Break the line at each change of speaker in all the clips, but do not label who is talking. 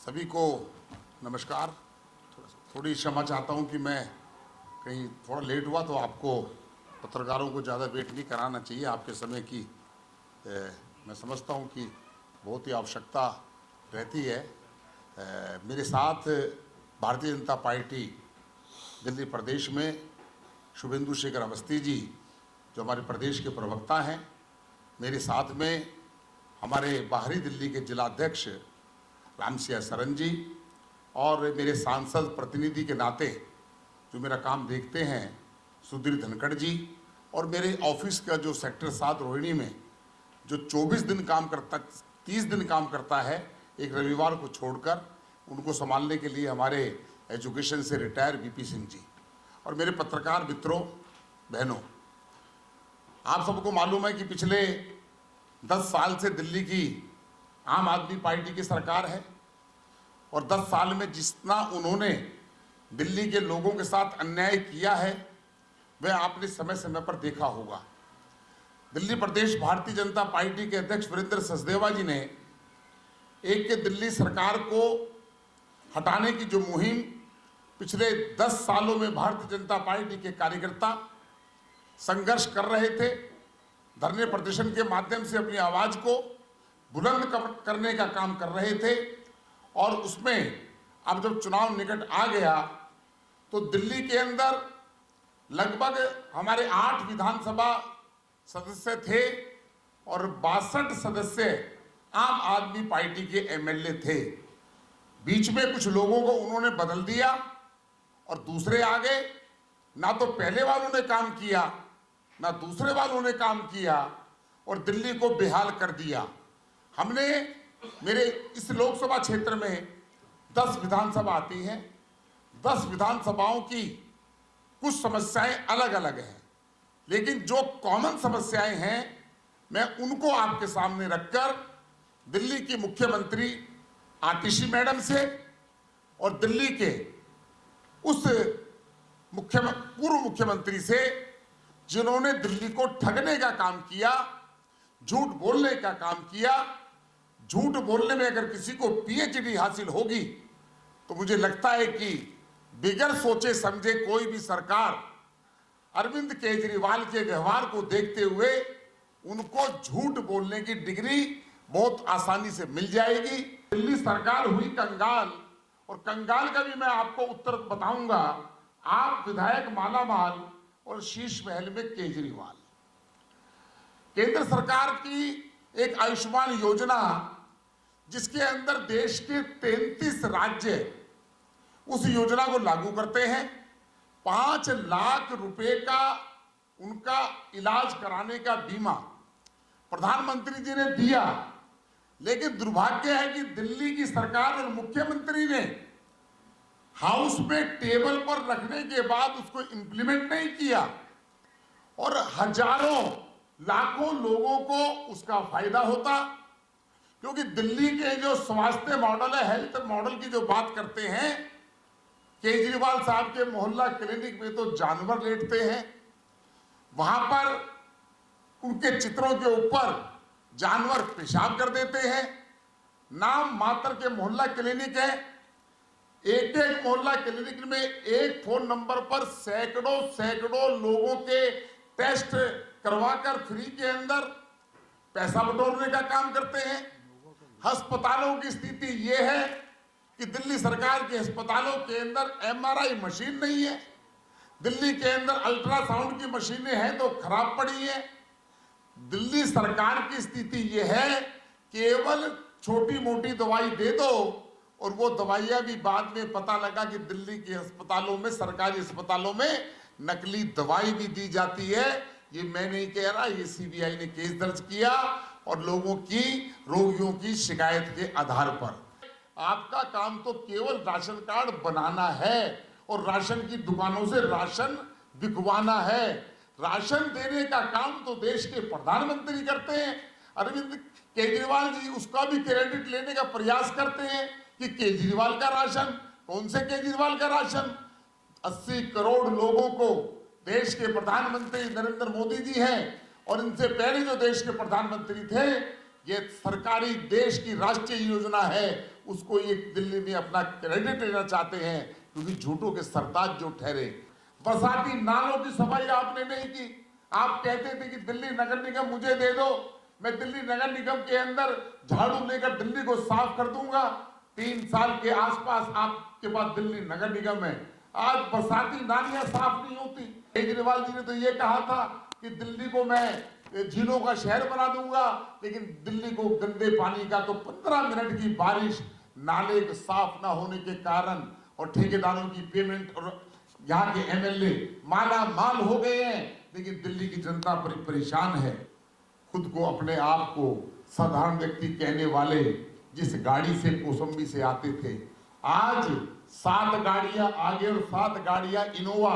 सभी को नमस्कार। थोड़ी क्षमा चाहता हूं कि मैं कहीं थोड़ा लेट हुआ, तो आपको पत्रकारों को ज़्यादा वेट नहीं कराना चाहिए। आपके समय की मैं समझता हूं कि बहुत ही आवश्यकता रहती है। मेरे साथ भारतीय जनता पार्टी दिल्ली प्रदेश में शुभेंदु शेखर अवस्थी जी, जो हमारे प्रदेश के प्रवक्ता हैं, मेरे साथ में हमारे बाहरी दिल्ली के जिलाध्यक्ष रामसिया सरन जी, और मेरे सांसद प्रतिनिधि के नाते जो मेरा काम देखते हैं सुधीर धनखड़ जी, और मेरे ऑफिस का जो सेक्टर 7 रोहिणी में जो 24 दिन काम करता 30 दिन काम करता है, एक रविवार को छोड़कर, उनको संभालने के लिए हमारे एजुकेशन से रिटायर वीपी सिंह जी, और मेरे पत्रकार मित्रों बहनों, आप सबको मालूम है कि पिछले 10 साल से दिल्ली की आम आदमी पार्टी की सरकार है, और 10 साल में जितना उन्होंने दिल्ली के लोगों के साथ अन्याय किया है वह आपने समय समय पर देखा होगा। दिल्ली प्रदेश भारतीय जनता पार्टी के अध्यक्ष वीरेंद्र सचदेवा जी ने एक के दिल्ली सरकार को हटाने की जो मुहिम पिछले 10 सालों में भारतीय जनता पार्टी के कार्यकर्ता संघर्ष कर रहे थे, धरने प्रदर्शन के माध्यम से अपनी आवाज को बुलंद करने का काम कर रहे थे, और उसमें अब जब चुनाव निकट आ गया तो दिल्ली के अंदर लगभग हमारे 8 विधानसभा सदस्य थे और 62 सदस्य आम आदमी पार्टी के एमएलए थे। बीच में कुछ लोगों को उन्होंने बदल दिया और दूसरे आ गए। ना तो पहले वालों ने काम किया ना दूसरे वालों ने काम किया, और दिल्ली को बेहाल कर दिया। हमने मेरे इस लोकसभा क्षेत्र में 10 विधानसभा आती हैं। 10 विधानसभाओं की कुछ समस्याएं अलग अलग हैं, लेकिन जो कॉमन समस्याएं हैं मैं उनको आपके सामने रखकर दिल्ली की मुख्यमंत्री आतिशी मैडम से और दिल्ली के उस पूर्व मुख्यमंत्री से, जिन्होंने दिल्ली को ठगने का काम किया, झूठ बोलने का काम किया। झूठ बोलने में अगर किसी को पीएचडी हासिल होगी तो मुझे लगता है कि बिगैर सोचे समझे कोई भी सरकार अरविंद केजरीवाल के व्यवहार को देखते हुए उनको झूठ बोलने की डिग्री बहुत आसानी से मिल जाएगी। दिल्ली सरकार हुई कंगाल, और कंगाल का भी मैं आपको उत्तर बताऊंगा। आप विधायक मालामाल और शीश महल में केजरीवाल। केंद्र सरकार की एक आयुष्मान योजना, जिसके अंदर देश के 33 राज्य उस योजना को लागू करते हैं। 5 लाख रुपए का उनका इलाज कराने का बीमा प्रधानमंत्री जी ने दिया, लेकिन दुर्भाग्य है कि दिल्ली की सरकार और मुख्यमंत्री ने हाउस में टेबल पर रखने के बाद उसको इंप्लीमेंट नहीं किया, और हजारों लाखों लोगों को उसका फायदा होता। क्योंकि दिल्ली के जो स्वास्थ्य मॉडल है, हेल्थ मॉडल की जो बात करते हैं, केजरीवाल साहब के मोहल्ला क्लिनिक में तो जानवर लेटते हैं। वहां पर उनके चित्रों के ऊपर जानवर पेशाब कर देते हैं। नाम मात्र के मोहल्ला क्लिनिक है। एक एक मोहल्ला क्लिनिक में एक फोन नंबर पर सैकड़ों लोगों के टेस्ट करवाकर फ्री के अंदर पैसा बटोरने का काम करते हैं। अस्पतालों की स्थिति यह है कि दिल्ली सरकार के अस्पतालों के अंदर एमआरआई मशीन नहीं है। दिल्ली के अंदर अल्ट्रासाउंड की मशीनें हैं तो खराब पड़ी है। दिल्ली सरकार की स्थिति यह है, केवल छोटी मोटी दवाई दे दो, और वो दवाइयां भी बाद में पता लगा कि दिल्ली के अस्पतालों में, सरकारी अस्पतालों में नकली दवाई भी दी जाती है। ये मैं नहीं कह रहा, ये सीबीआई ने केस दर्ज किया, और लोगों की, रोगियों की शिकायत के आधार पर। आपका काम तो केवल राशन कार्ड बनाना है और राशन की दुकानों से राशन बिकवाना है। राशन देने का काम तो देश के प्रधानमंत्री करते हैं। अरविंद केजरीवाल जी उसका भी क्रेडिट लेने का प्रयास करते हैं कि केजरीवाल का राशन। कौन से केजरीवाल का राशन? 80 करोड़ लोगों को देश के प्रधानमंत्री नरेंद्र मोदी जी हैं, और इनसे पहले जो देश के प्रधानमंत्री थे ये सरकारी देश की राष्ट्रीय योजना है, उसको ये दिल्ली में अपना क्रेडिट लेना चाहते हैं, क्योंकि झूठों के सरताज जो ठहरे। बरसाती नालों की सफाई आपने नहीं की। आप कहते थे कि दिल्ली नगर निगम मुझे दे दो, मैं दिल्ली नगर निगम के अंदर झाड़ू लेकर दिल्ली को साफ कर दूंगा। 3 साल के आसपास आपके पास दिल्ली नगर निगम है, आज बरसाती नालियां साफ नहीं होती। केजरीवाल जी ने तो ये कहा था कि दिल्ली को मैं झीलों का शहर बना दूंगा, लेकिन दिल्ली को गंदे पानी का तो 15 मिनट की बारिश, नाले साफ ना होने के कारण और ठेकेदारों की पेमेंट, और यहाँ के एमएलए माला माल हो गए हैं, लेकिन दिल्ली की जनता परेशान है। खुद को अपने आप को साधारण व्यक्ति कहने वाले जिस गाड़ी से कौसंबी से आते थे, आज 7 गाड़ियां आगे और 7 गाड़ियां इनोवा,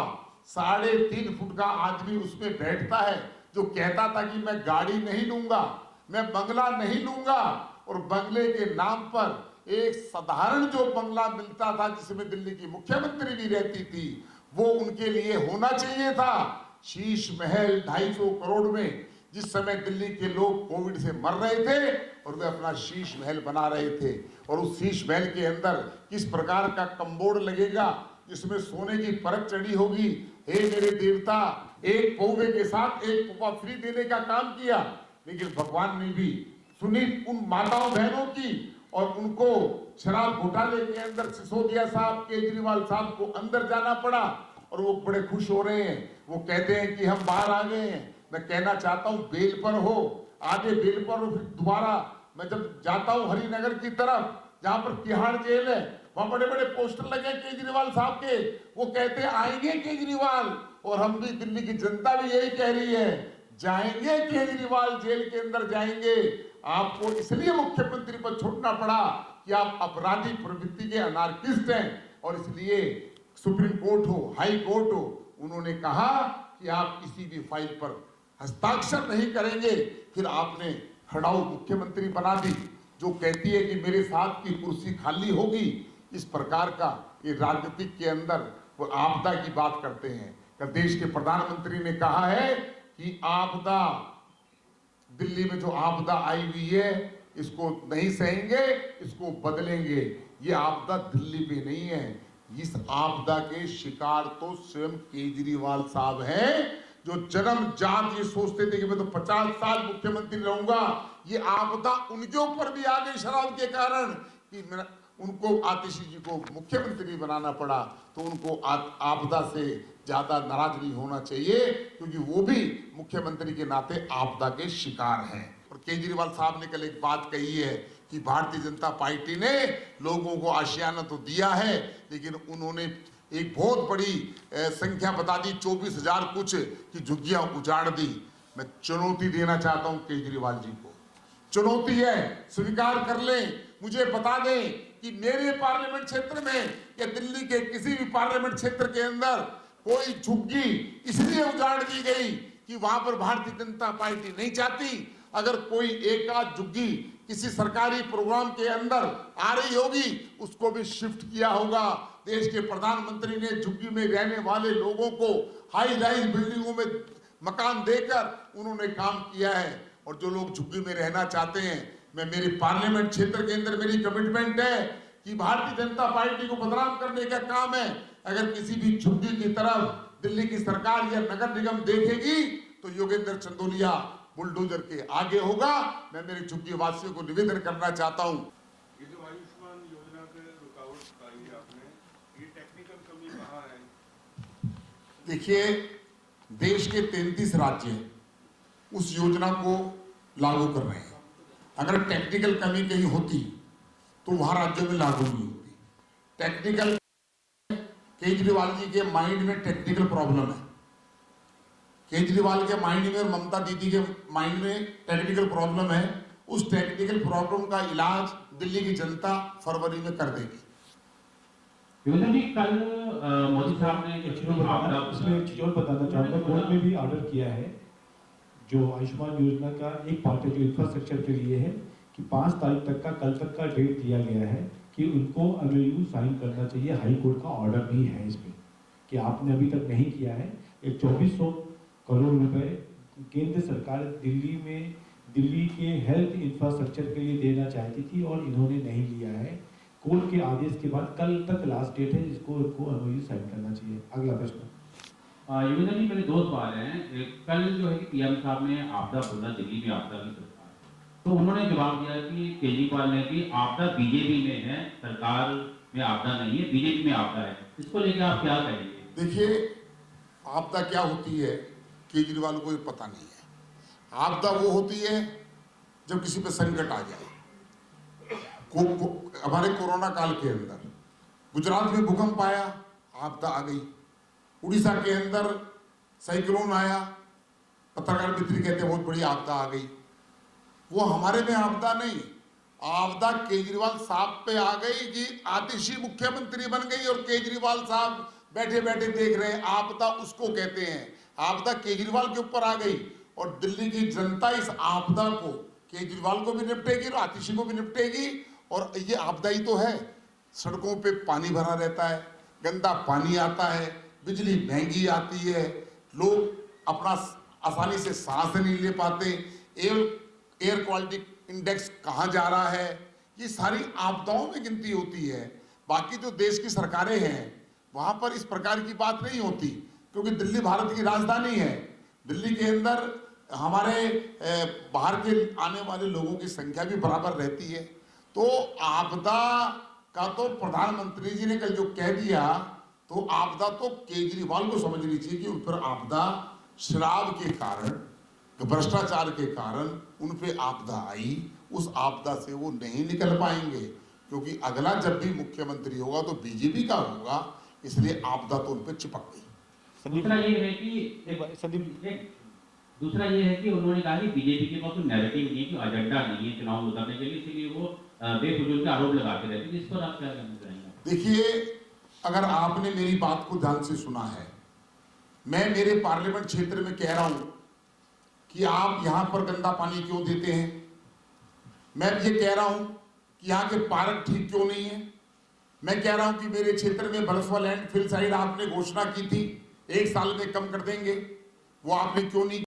3.5 फुट का आदमी उसमें बैठता है, जो कहता था कि मैं गाड़ी नहीं लूंगा, मैं बंगला नहीं लूंगा, और बंगले के नाम पर एक साधारण जो बंगला मिलता था जिसमें दिल्ली की मुख्यमंत्री भी रहती थी, वो उनके लिए होना चाहिए था। शीश महल 250 करोड़ में जिस समय दिल्ली के लोग कोविड से मर रहे थे और वे अपना शीश महल बना रहे थे, और उस शीश महल के अंदर किस प्रकार का कम्बोर्ड लगेगा जिसमें सोने की परत चढ़ी होगी। हे मेरे देवता, एक पौवे के साथ एक पौवा फ्री देने का काम किया, लेकिन भगवान ने भी सुनी उन माताओं बहनों की, और उनको शराब घोटाले के अंदर सिसोदिया साहब, केजरीवाल साहब को अंदर जाना पड़ा, और वो बड़े खुश हो रहे हैं। वो कहते हैं कि हम बाहर आ गए हैं। मैं कहना चाहता हूं, बेल पर हो, आगे बेल पर हो, फिर दोबारा मैं जब जाता हूं हरिनगर की तरफ, जहां पर तिहाड़ जेल है, वहां बड़े बड़े पोस्टर लगे केजरीवाल साहब के। वो कहते हैं आएंगे केजरीवाल, और हम भी, दिल्ली की जनता भी यही कह रही है, जाएंगे केजरीवाल, जेल के अंदर जाएंगे। आपको इसलिए मुख्यमंत्री पर छोड़ना पड़ा कि आप अपराधी प्रवृत्ति के अनार्किस्ट हैं, और इसलिए सुप्रीम कोर्ट हो, हाई कोर्ट हो, उन्होंने कहा कि आप किसी भी फाइल पर हस्ताक्षर नहीं करेंगे। फिर आपने खड़ाऊ मुख्यमंत्री बना दी, जो कहती है कि मेरे साथ की कुर्सी खाली होगी। इस प्रकार का ये राजनीतिक के अंदर वो आपदा की बात करते हैं। देश के प्रधानमंत्री ने कहा है कि आपदा, दिल्ली में जो आपदा आई हुई है, इसको नहीं सहेंगे, इसको बदलेंगे। ये आपदा दिल्ली पे नहीं है, इस आपदा के शिकार तो स्वयं केजरीवाल साहब हैं, जो जन्म जात ये सोचते थे कि मैं तो 50 साल मुख्यमंत्री रहूंगा। ये आपदा उनके ऊपर भी आ गई शराब के कारण, कि उनको आतिशी जी को मुख्यमंत्री बनाना पड़ा। तो उनको आपदा से ज्यादा नाराज नहीं होना चाहिए, क्योंकि वो भी मुख्यमंत्री के नाते आपदा के शिकार हैं। और केजरीवाल साहब ने कल एक बात कही है कि भारतीय जनता पार्टी ने लोगों को आशियाना तो दिया है, लेकिन उन्होंने एक बहुत बड़ी संख्या बता दी, 24,000 कुछ की झुग्गियां उजाड़ दी। मैं चुनौती देना चाहता हूं केजरीवाल जी को, चुनौती है, स्वीकार कर लें, मुझे बता दें कि मेरे पार्लियामेंट क्षेत्र में या दिल्ली के किसी भी पार्लियामेंट क्षेत्र के अंदर कोई झुग्गी इसलिए उजाड़ दी गई कि वहां पर भारतीय जनता पार्टी नहीं चाहती। अगर कोई एक आध झुग्गी किसी सरकारी प्रोग्राम के अंदर आ रही होगी, उसको भी शिफ्ट किया होगा। देश के प्रधानमंत्री ने झुग्गी में रहने वाले लोगों को हाई राइज बिल्डिंगों में मकान देकर उन्होंने काम किया है। और जो लोग झुग्गी में रहना चाहते हैं, मैं मेरे पार्लियामेंट क्षेत्र के अंदर मेरी कमिटमेंट है कि भारतीय जनता पार्टी को बदनाम करने का काम है। अगर किसी भी झुग्गी की तरफ दिल्ली की सरकार या नगर निगम देखेगी तो योगेंद्र चंदोलिया बुलडोजर के आगे होगा। मैं मेरे झुग्गी वासियों को निवेदन करना चाहता हूं,
ये जो आयुष्मान योजना के रुकावट बताई है आपने, ये टेक्निकल कमी कहाँ है?
देखिए, देश के 33 राज्य उस योजना को लागू कर रहे हैं। अगर टेक्निकल कमी कहीं होती तो वहां राज्यों में लागू नहीं होती। टेक्निकल, केजरीवाल जी के माइंड में टेक्निकल प्रॉब्लम है, केजरीवाल के माइंड में, ममता दीदी के माइंड में टेक्निकल प्रॉब्लम है। उस टेक्निकल प्रॉब्लम का इलाज दिल्ली की जनता फरवरी में कर देगी।
योजना जी, कल मोदी साहब ने
इसमें एक चीज और बताना चाहूंगा, कोर्ट में भी ऑर्डर किया है जो आयुष्मान योजना का एक पार्ट है जो इंफ्रास्ट्रक्चर के लिए है, कि 5 तारीख तक का, कल तक का डेट दिया गया है कि उनको एमओयू साइन करना चाहिए। हाई कोर्ट का ऑर्डर भी है इसमें कि आपने अभी तक नहीं किया है। एक 2400 करोड़ रुपए केंद्र सरकार दिल्ली में दिल्ली के हेल्थ इंफ्रास्ट्रक्चर के लिए देना चाहती थी और इन्होंने नहीं लिया है। कोर्ट के आदेश के बाद कल तक लास्ट डेट है, इसको MOU साइन करना चाहिए। अगला प्रश्न।
योगेंद्र जी, मेरे दो सवाल हैं। कल जो है कि पीएम साहब ने आपदा बोला, दिल्ली में आपदा की सरकार, तो उन्होंने जवाब दिया कि केजरीवाल ने कि आपदा बीजेपी में है, सरकार में आपदा नहीं है, बीजेपी में आपदा है। इसको लेकर आप क्या कहेंगे?
देखिए, आपदा क्या होती है केजरीवाल को ये पता नहीं है। आपदा वो होती है जब किसी पे संकट आ जाए। हमारे कोरोना काल के अंदर गुजरात में भूकंप आया, आपदा आ गई। उड़ीसा के अंदर साइक्लोन आया, पत्रकार मित्र कहते हैं बहुत बड़ी आपदा आ गई। वो हमारे में आपदा नहीं, आपदा केजरीवाल साहब पे आ गई कि आतिशी मुख्यमंत्री बन गई और केजरीवाल साहब बैठे बैठे देख रहे हैं। आपदा उसको कहते हैं, आपदा केजरीवाल के ऊपर आ गई और दिल्ली की जनता इस आपदा को केजरीवाल को भी निपटेगी और आतिशी को भी निपटेगी। और ये आपदा ही तो है। सड़कों पे पानी भरा रहता है, गंदा पानी आता है, बिजली महंगी आती है, लोग अपना आसानी से सांस नहीं ले पाते, एयर क्वालिटी इंडेक्स कहाँ जा रहा है, ये सारी आपदाओं में गिनती होती है। बाकी जो देश की सरकारें हैं वहाँ पर इस प्रकार की बात नहीं होती, क्योंकि दिल्ली भारत की राजधानी है। दिल्ली के अंदर हमारे बाहर के आने वाले लोगों की संख्या भी बराबर रहती है। तो आपदा का तो प्रधानमंत्री जी ने कल जो कह दिया, तो आपदा तो केजरीवाल को समझनी चाहिए कि उन पर आपदा शराब के कारण, भ्रष्टाचार के कारण उन पे आपदा आई। उस आपदा से वो नहीं निकल पाएंगे, क्योंकि अगला जब भी मुख्यमंत्री होगा तो बीजेपी का होगा, इसलिए आपदा तो उन पे चिपक गई।
दूसरा ये है कि उन्होंने कहा कि बीजेपी के पास कोई नैरेटिव नहीं है, कि एजेंडा नहीं है चुनाव उतारने के लिए, इसलिए वो बेफिजूल के आरोप लगाते रहते हैं। इस पर आप क्या कहना चाहेंगे?
देखिए, अगर आपने मेरी बात को ध्यान से सुना है, मैं मेरे पार्लियामेंट क्षेत्र में कह रहा हूं कि आप यहां पर गंदा पानी क्यों देते हैं। मैं ये कह रहा हूं कि यहाँ के पार्क ठीक क्यों नहीं है। मैं कह रहा हूं कि मेरे क्षेत्र में बरसवा लैंड फिल साइड आपने घोषणा की थी 1 साल में कम कर देंगे, वो आपने क्यों नहीं